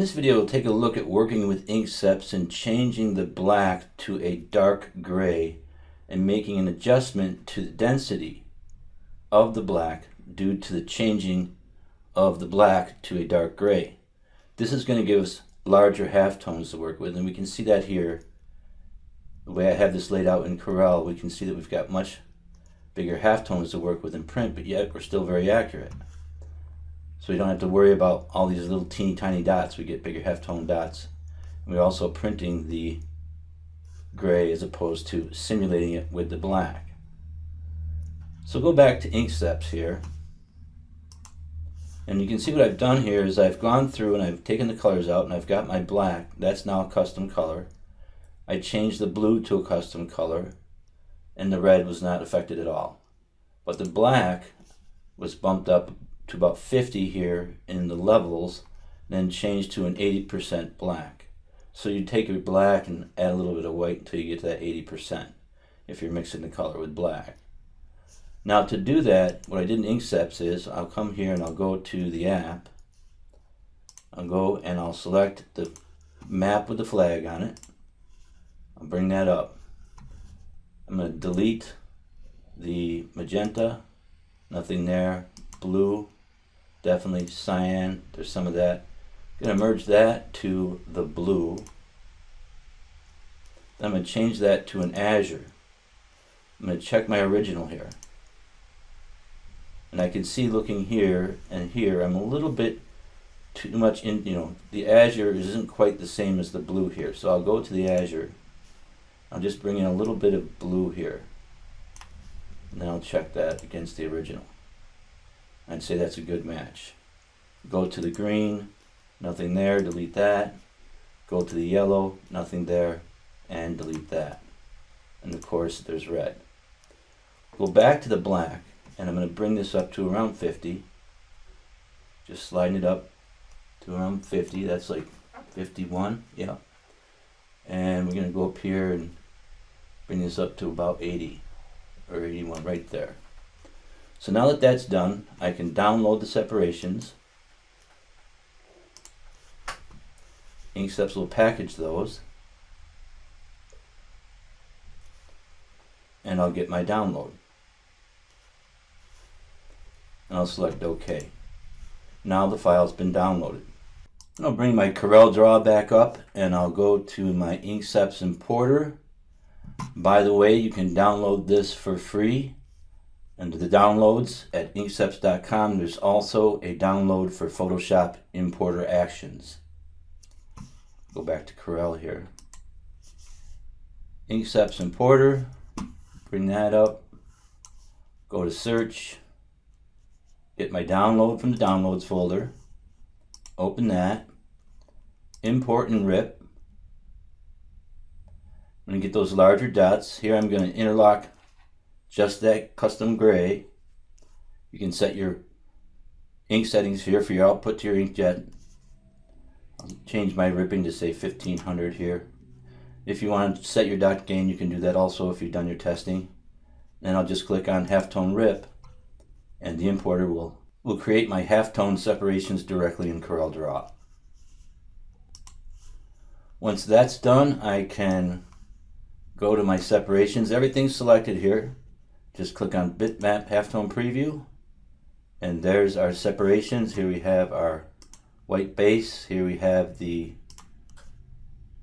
this video, we'll take a look at working with Inkseps and changing the black to a dark gray and making an adjustment to the density of the black due to the changing of the black to a dark gray. This is going to give us larger halftones to work with, and we can see that here. The way I have this laid out in Corel, we can see that we've got much bigger halftones to work with in print, but yet we're still very accurate. So we don't have to worry about all these little teeny tiny dots. We get bigger halftone dots. And we're also printing the gray as opposed to simulating it with the black. So go back to Inkseps here. And you can see what I've done here is I've gone through and I've taken the colors out and I've got my black. That's now a custom color. I changed the blue to a custom color and the red was not affected at all. But the black was bumped up to about 50 here in the levels, then changed to an 80% black. So you take your black and add a little bit of white until you get to that 80% if you're mixing the color with black. Now to do that, what I did in Inkseps is I'll come here and I'll go to the app. I'll go and I'll select the map with the flag on it. I'll bring that up. I'm going to delete the magenta, nothing there, blue, definitely cyan, there's some of that. I'm going to merge that to the blue. Then I'm going to change that to an azure. I'm going to check my original here. And I can see looking here and here, I'm a little bit too much in, the azure isn't quite the same as the blue here. So I'll go to the azure. I'll just bring in a little bit of blue here. And then I'll check that against the original. I'd say that's a good match. Go to the green, nothing there, delete that. Go to the yellow, nothing there, and delete that. And of course there's red. Go back to the black, and I'm going to bring this up to around 50. Just sliding it up to around 50, that's like 51, yeah. And we're going to go up here and bring this up to about 80 or 81 right there. So now that that's done, I can download the separations. Inkseps will package those. And I'll get my download. And I'll select OK. Now the file's been downloaded. I'll bring my CorelDRAW back up and I'll go to my Inkseps importer. By the way, you can download this for free. Under the downloads at inkseps.com, there's also a download for Photoshop importer actions. Go back to Corel here. Inkseps importer, bring that up, go to search, get my download from the downloads folder, open that, import and rip. I'm going to get those larger dots. Here I'm going to interlock just that custom gray. You can set your ink settings here for your output to your inkjet. I'll change my ripping to say 1500 here. If you want to set your dot gain, you can do that also if you've done your testing. Then I'll just click on halftone rip and the importer will create my halftone separations directly in CorelDRAW. Once that's done, I can go to my separations. Everything's selected here. Just click on Bitmap Halftone Preview, and there's our separations. Here we have our white base. Here we have the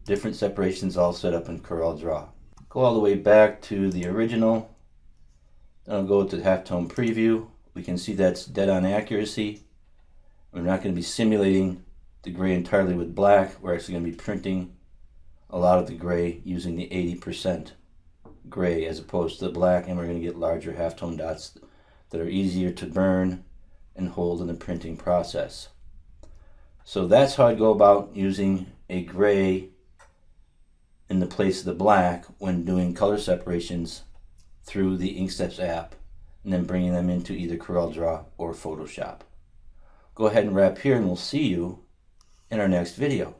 different separations all set up in CorelDRAW. Go all the way back to the original. Then I'll go to Halftone Preview. We can see that's dead on accuracy. We're not going to be simulating the gray entirely with black. We're actually going to be printing a lot of the gray using the 80% gray as opposed to the black, and we're going to get larger halftone dots that are easier to burn and hold in the printing process. So that's how I'd go about using a gray in the place of the black when doing color separations through the Inkseps app and then bringing them into either CorelDRAW or Photoshop. Go ahead and wrap here and we'll see you in our next video.